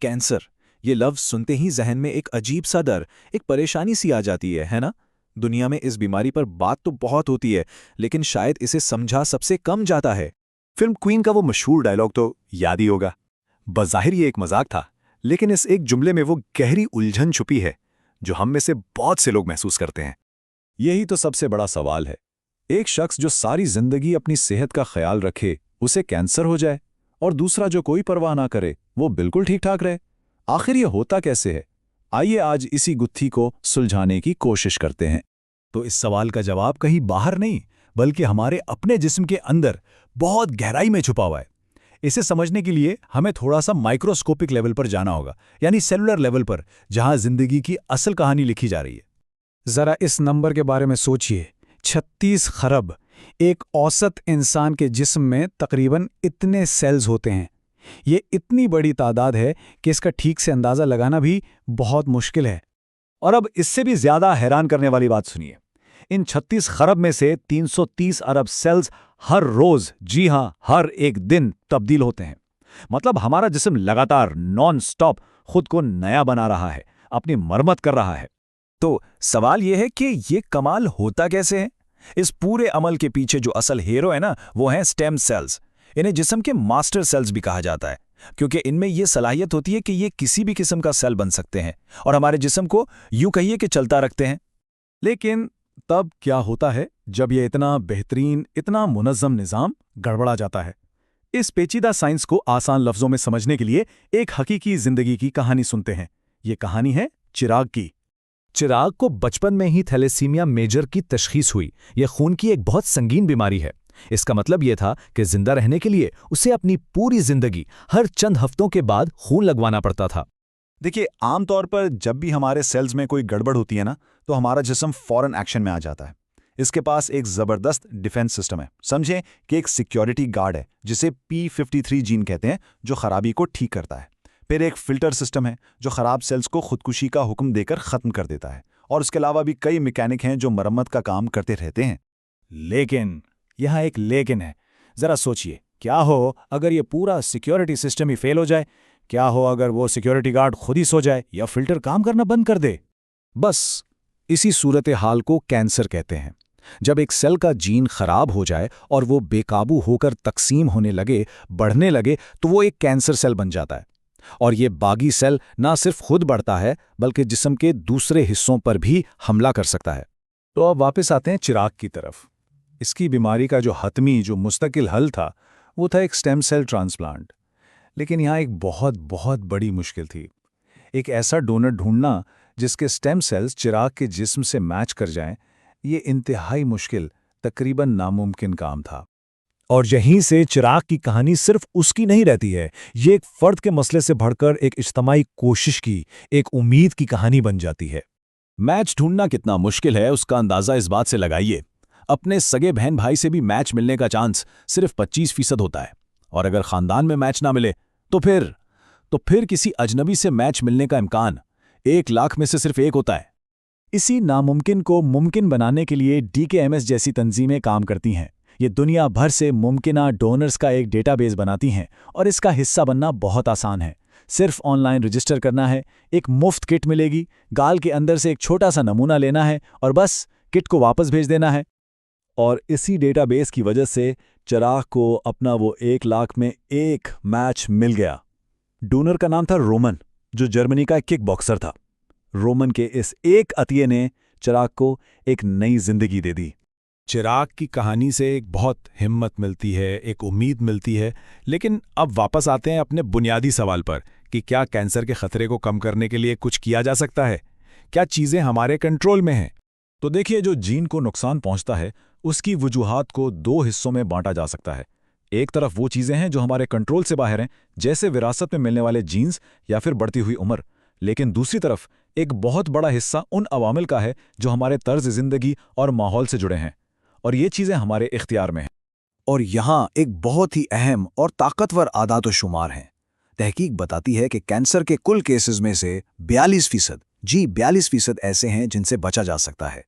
Cancer, ये लफ्ज सुनते ही जहन में एक अजीब सा डर, एक परेशानी सी आ जाती है ना? दुनिया में इस बीमारी पर बात तो बहुत होती है, लेकिन शायद इसे समझा सबसे कम जाता है। फिल्म क्वीन का वो मशहूर डायलॉग तो याद ही होगा। बज़ाहिर ये एक मजाक था, लेकिन इस एक जुमले में वो गहरी उलझन छुपी है जो हम में से बहुत से लोग महसूस करते हैं। यही तो सबसे बड़ा सवाल है। एक शख्स जो सारी जिंदगी अपनी सेहत का ख्याल रखे, उसे कैंसर हो जाए, और दूसरा जो कोई परवाह ना करे, वो बिल्कुल ठीक ठाक रहे। आखिर ये होता कैसे है? आइए आज इसी गुत्थी को सुलझाने की कोशिश करते हैं। तो इस सवाल का जवाब कहीं बाहर नहीं, बल्कि हमारे अपने जिस्म के अंदर बहुत गहराई में छुपा हुआ है। इसे समझने के लिए हमें थोड़ा सा माइक्रोस्कोपिक लेवल पर जाना होगा, यानी सेलुलर लेवल पर, जहां जिंदगी की असल कहानी लिखी जा रही है। जरा इस नंबर के बारे में सोचिए, 36 खरब। एक औसत इंसान के जिस्म में तकरीबन इतने सेल्स होते हैं। ये इतनी बड़ी तादाद है कि इसका ठीक से अंदाज़ा लगाना भी बहुत मुश्किल है। और अब इससे भी ज्यादा हैरान करने वाली बात सुनिए। इन 36 खरब में से 330 अरब सेल्स हर रोज, जी हां, हर एक दिन तब्दील होते हैं। मतलब हमारा जिस्म लगातार नॉन स्टॉप खुद को नया बना रहा है, अपनी मरम्मत कर रहा है। तो सवाल यह है कि ये कमाल होता कैसे है? इस पूरे अमल के पीछे जो असल हीरो है ना, वो हैं स्टेम सेल्स। इन्हें जिस्म के मास्टर सेल्स भी कहा जाता है, क्योंकि इनमें यह सलाहियत होती है कि ये किसी भी किस्म का सेल बन सकते हैं और हमारे जिस्म को यूं कहिए कि चलता रखते हैं। लेकिन तब क्या होता है जब ये इतना बेहतरीन, इतना मुनज़्ज़म निज़ाम गड़बड़ा जाता है? इस पेचीदा साइंस को आसान लफ्ज़ों में समझने के लिए एक हकीकी जिंदगी की कहानी सुनते हैं। ये कहानी है चिराग की। चिराग को बचपन में ही थैलेसीमिया मेजर की तशखीस हुई। यह खून की एक बहुत संगीन बीमारी है। इसका मतलब यह था कि जिंदा रहने के लिए उसे अपनी पूरी जिंदगी हर चंद हफ्तों के बाद खून लगवाना पड़ता था। देखिए, आमतौर पर जब भी हमारे सेल्स में कोई गड़बड़ होती है ना, तो हमारा जिस्म फौरन एक्शन में आ जाता है। इसके पास एक ज़बरदस्त डिफेंस सिस्टम है। समझें कि एक सिक्योरिटी गार्ड है जिसे P53 जीन कहते हैं, जो खराबी को ठीक करता है। फिर एक फिल्टर सिस्टम है जो खराब सेल्स को खुदकुशी का हुक्म देकर ख़त्म कर देता है। और उसके अलावा भी कई मैकेनिक हैं जो मरम्मत का काम करते रहते हैं। लेकिन यहाँ एक लेकिन है। ज़रा सोचिए, क्या हो अगर ये पूरा सिक्योरिटी सिस्टम ही फेल हो जाए? क्या हो अगर वो सिक्योरिटी गार्ड खुद ही सो जाए या फिल्टर काम करना बंद कर दे? बस इसी सूरत हाल को कैंसर कहते हैं। जब एक सेल का जीन खराब हो जाए और वो बेकाबू होकर तकसीम होने लगे, बढ़ने लगे, तो वो एक कैंसर सेल बन जाता है। और ये बागी सेल ना सिर्फ खुद बढ़ता है, बल्कि जिस्म के दूसरे हिस्सों पर भी हमला कर सकता है। तो अब वापस आते हैं चिराग की तरफ। इसकी बीमारी का जो हतमी, जो मुस्तकिल हल था, वो था एक स्टेम सेल ट्रांसप्लांट। लेकिन यहाँ एक बहुत बहुत बड़ी मुश्किल थी। एक ऐसा डोनर ढूंढना जिसके स्टेम सेल्स चिराग के जिस्म से मैच कर जाएं, ये इंतहाई मुश्किल, तकरीबन नामुमकिन काम था। और यहीं से चिराग की कहानी सिर्फ उसकी नहीं रहती है। ये एक फर्द के मसले से बढ़कर एक इज्तमाई कोशिश की, एक उम्मीद की कहानी बन जाती है। मैच ढूंढना कितना मुश्किल है उसका अंदाजा इस बात से लगाइए। अपने सगे बहन भाई से भी मैच मिलने का चांस सिर्फ 25% होता है, और अगर खानदान में मैच ना मिले तो फिर किसी अजनबी से मैच मिलने का इम्कान 1 लाख में से सिर्फ 1 होता है। इसी नामुमकिन को मुमकिन बनाने के लिए DKMS जैसी तंजीमें काम करती हैं। ये दुनिया भर से मुमकिना डोनर्स का एक डेटाबेस बनाती हैं, और इसका हिस्सा बनना बहुत आसान है। सिर्फ ऑनलाइन रजिस्टर करना है, एक मुफ्त किट मिलेगी, गाल के अंदर से एक छोटा सा नमूना लेना है और बस किट को वापस भेज देना है। और इसी डेटाबेस की वजह से चिराग को अपना वो 1 लाख में 1 मैच मिल गया। डोनर का नाम था रोमन, जो जर्मनी का एक किक बॉक्सर था। रोमन के इस एक अतिये ने चिराग को एक नई जिंदगी दे दी। चिराग की कहानी से एक बहुत हिम्मत मिलती है, एक उम्मीद मिलती है। लेकिन अब वापस आते हैं अपने बुनियादी सवाल पर कि क्या कैंसर के खतरे को कम करने के लिए कुछ किया जा सकता है? क्या चीज़ें हमारे कंट्रोल में हैं? तो देखिए, जो जीन को नुकसान पहुंचता है, उसकी वजूहात को 2 हिस्सों में बांटा जा सकता है। एक तरफ वो चीज़ें हैं जो हमारे कंट्रोल से बाहर हैं, जैसे विरासत में मिलने वाले जीन्स या फिर बढ़ती हुई उम्र। लेकिन दूसरी तरफ एक बहुत बड़ा हिस्सा उन अवामिल का है जो हमारे तर्ज ज़िंदगी और माहौल से जुड़े हैं, और ये चीज़ें हमारे इख्तियार में हैं। और यहाँ एक बहुत ही अहम और ताकतवर आदात व शुमार हैं। तहकीक बताती है कि कैंसर के कुल केसेस में से 42% ऐसे हैं जिनसे बचा जा सकता है।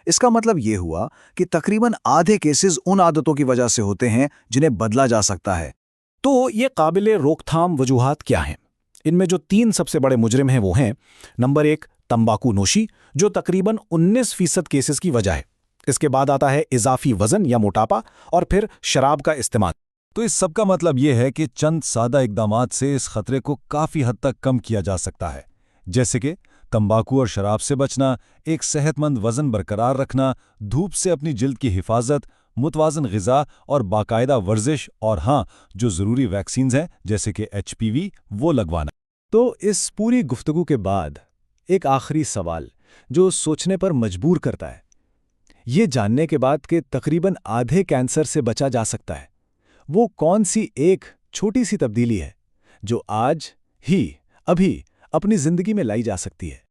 इसका मतलब ये हुआ कि तकरीबन आधे केसेस उन आदतों की वजह से होते हैं जिन्हें बदला जा सकता है। तो ये काबिले रोकथाम वजूहात क्या हैं? इनमें जो 3 सबसे बड़े मुजरिम हैं वो हैं, नंबर 1 तंबाकू नोशी, जो तकरीबन 19% केसेस की वजह है। इसके बाद आता है इजाफी वजन या मोटापा, और फिर शराब का इस्तेमाल। तो इस सब का मतलब ये है कि चंद सादा इकदामात से इस खतरे को काफ़ी हद तक कम किया जा सकता है, जैसे कि तंबाकू और शराब से बचना, एक सेहतमंद वज़न बरकरार रखना, धूप से अपनी जिल्द की हिफाजत, मुतवाज़न ग़िज़ा और बाकायदा वर्जिश, और हाँ, जो ज़रूरी वैक्सीन्स हैं जैसे कि HPV वो लगवाना। तो इस पूरी गुफ्तगू के बाद एक आखिरी सवाल जो सोचने पर मजबूर करता है, ये जानने के बाद कि तकरीबन आधे कैंसर से बचा जा सकता है, वो कौन सी एक छोटी सी तब्दीली है जो आज ही अभी अपनी जिंदगी में लाई जा सकती है।